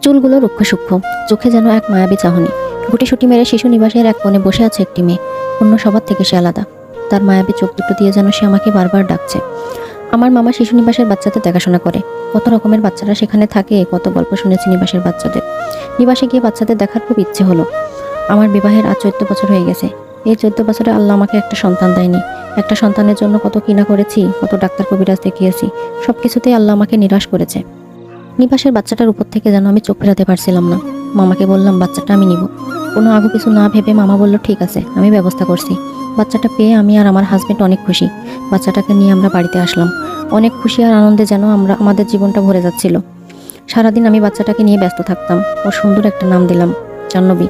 চুলগুলো রুক্ষ সূক্ষ্ম, চোখে যেন এক মায়াবী চাহনি। গুটিসুটি মেরে শিশু নিবাসের এক কোণে বসে আছে একটি মেয়ে। অন্য সবার থেকে সে আলাদা। তার মায়াবী চোখ দুটো দিয়ে যেন সে আমাকে বারবার ডাকছে। আমার মামা শিশু নিবাসের বাচ্চাদের দেখাশোনা করে। কত রকমের বাচ্চারা সেখানে থাকে, কত গল্প শুনেছি নিবাসের বাচ্চাদের। নিবাসে গিয়ে বাচ্চাদের দেখার খুব ইচ্ছে হলো। আমার বিবাহের আজ 14 বছর হয়ে গেছে। এই 14 বছরে আল্লাহ আমাকে একটা সন্তান দেয়নি। একটা সন্তানের জন্য কত কিনা করেছি, কত ডাক্তার কবিরাজ দেখিয়েছি, সবকিছুতেই আল্লাহ আমাকে নিরাশ করেছে। নিবাসের বাচ্চাটার উপর থেকে যেন আমি চোখ ফেরাতে পারছিলাম না। মামাকে বললাম বাচ্চাটা আমি নিব। কোনো আগে কিছু না ভেবে মামা বলল ঠিক আছে, আমি ব্যবস্থা করছি। বাচ্চাটা পেয়ে আমি আর আমার হাজবেন্ড অনেক খুশি। বাচ্চাটাকে নিয়ে আমরা বাড়িতে আসলাম। অনেক খুশি আর আনন্দে যেন আমাদের জীবনটা ভরে যাচ্ছিল। সারাদিন আমি বাচ্চাটাকে নিয়ে ব্যস্ত থাকতাম। ওর সুন্দর একটা নাম দিলাম জাহ্নবী।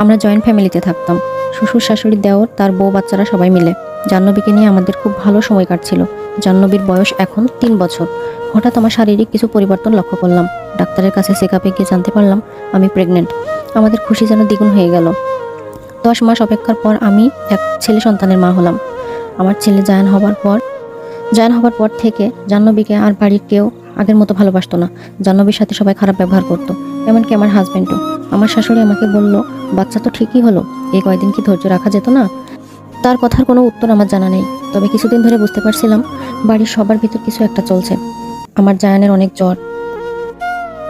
আমরা জয়েন্ট ফ্যামিলিতে থাকতাম, শ্বশুর শাশুড়ি, দেওর, তার বউ, বাচ্চারা সবাই মিলে। জাহ্নবীকে নিয়ে আমাদের খুব ভালো সময় কাটছিল। জাহ্নবীর বয়স এখন 3 বছর। হঠাৎ আমার শারীরিক কিছু পরিবর্তন লক্ষ্য করলাম। ডাক্তারের কাছে চেকআপে গিয়ে জানতে পারলাম আমি প্রেগনেন্ট। আমাদের খুশি যেন দ্বিগুণ হয়ে গেল। 10 মাস অপেক্ষার পর আমি এক ছেলে সন্তানের মা হলাম। আমার ছেলে জায়ান হবার পর থেকে জাহ্নবীকে আর বাড়ির কেউ আগের মতো ভালোবাসতো না। জাহ্নবীর সাথে সবাই খারাপ ব্যবহার করতো, এমনকি আমার হাজবেন্ডও। আমার শাশুড়ি আমাকে বলল বাচ্চা তো ঠিকই হলো, এই কয়দিন কি ধৈর্য রাখা যেত না? তার কথার কোনো উত্তর আমার জানা নেই। তবে কিছুদিন ধরে বুঝতে পারছিলাম বাড়ির সবার ভিতর কিছু একটা চলছে। আমার জায়ানের অনেক জ্বর।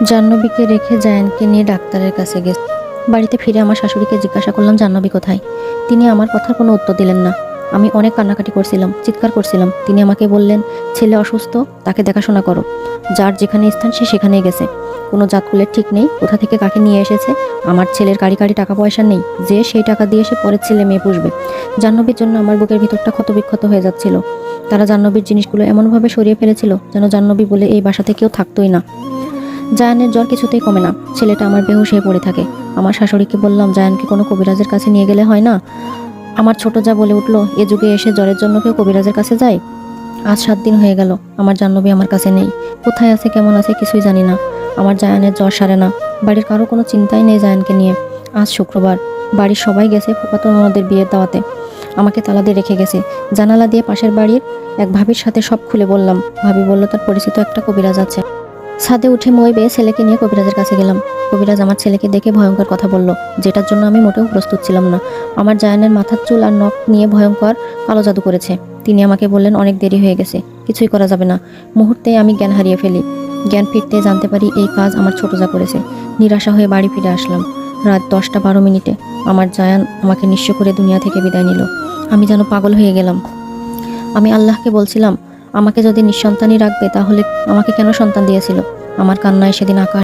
জাহ্নবীকে রেখে জায়ানকে নিয়ে ডাক্তারের কাছে গেছে। বাড়িতে ফিরে আমার শাশুড়িকে জিজ্ঞাসা করলাম জাহ্নবী কোথায়। তিনি আমার কথার কোনো উত্তর দিলেন না। আমি অনেক কান্নাকাটি করছিলাম, চিৎকার করছিলাম। তিনি আমাকে বললেন ছেলে অসুস্থ, তাকে দেখাশোনা করো। যার যেখানে স্থান সে সেখানেই গেছে। কোনো জাতকুলের ঠিক নেই, কোথা থেকে কাকে নিয়ে এসেছে। আমার ছেলের কারি টাকা পয়সা নেই যে সেই টাকা দিয়ে সে পরের ছেলে মেয়ে পুষবে। জাহ্নবীর জন্য আমার বুকের ভিতরটা ক্ষতবিক্ষত হয়ে যাচ্ছিল। তারা জাহ্নবীর জিনিসগুলো এমনভাবে সরিয়ে ফেলেছিল যেন জাহ্নবী বলে এই বাসাতে কেউ থাকতোই না। জায়ানের জ্বর কিছুতেই কমে না। ছেলেটা আমার বেহুশ হয়ে পড়ে থাকে। আমার শাশুড়িকে বললাম জায়ানকে কোনো কবিরাজের কাছে নিয়ে গেলে হয় না? আমার ছোট যা বলে উঠলো এ যুগে এসে জ্বরের জন্য কেউ কবিরাজের কাছে যায়? আজ 7 দিন হয়ে গেল আমার জাহ্নবী আমার কাছে নেই। কোথায় আছে, কেমন আছে কিছুই জানি না। আমার জায়ানের জ্বর সারে না। বাড়ির কারো কোনো চিন্তাই নেই জায়ানকে নিয়ে। আজ শুক্রবার, বাড়ির সবাই গেছে ফুফাতো ননদের বিয়ের দাওয়াতে। আমাকে তালা দিয়ে রেখে গেছে। জানালা দিয়ে পাশের বাড়ির এক ভাবির সাথে সব খুলে বললাম। ভাবি বলল তার পরিচিত একটা কবিরাজ আছে। ছাদে উঠে মই বেয়ে ছেলেকে নিয়ে কবিরাজের কাছে গেলাম। কবিরাজ আমার ছেলেকে দেখে ভয়ঙ্কর কথা বলল, যেটার জন্য আমি মোটেও প্রস্তুত ছিলাম না। আমার জায়ানের মাথার চুল আর নখ নিয়ে ভয়ঙ্কর কালো জাদু করেছে। তিনি আমাকে বললেন অনেক দেরি হয়ে গেছে, কিছুই করা যাবে না। মুহূর্তে আমি জ্ঞান হারিয়ে ফেলি। জ্ঞান ফিরতে জানতে পারি এই কাজ আমার ছোট যা করেছে। নিরাশা হয়ে বাড়ি ফিরে আসলাম। রাত 10টা 12 মিনিটে আমার জায়ান আমাকে নিঃস্ব করে দুনিয়া থেকে বিদায় নিল। আমি যেন পাগল হয়ে গেলাম। আমি আল্লাহকে বলছিলাম আমাকে যদি নিঃসন্তানই রাখবে তাহলে আমাকে কেন সন্তান দিয়েছিল? আমার কান্নায় সেদিন আকাশ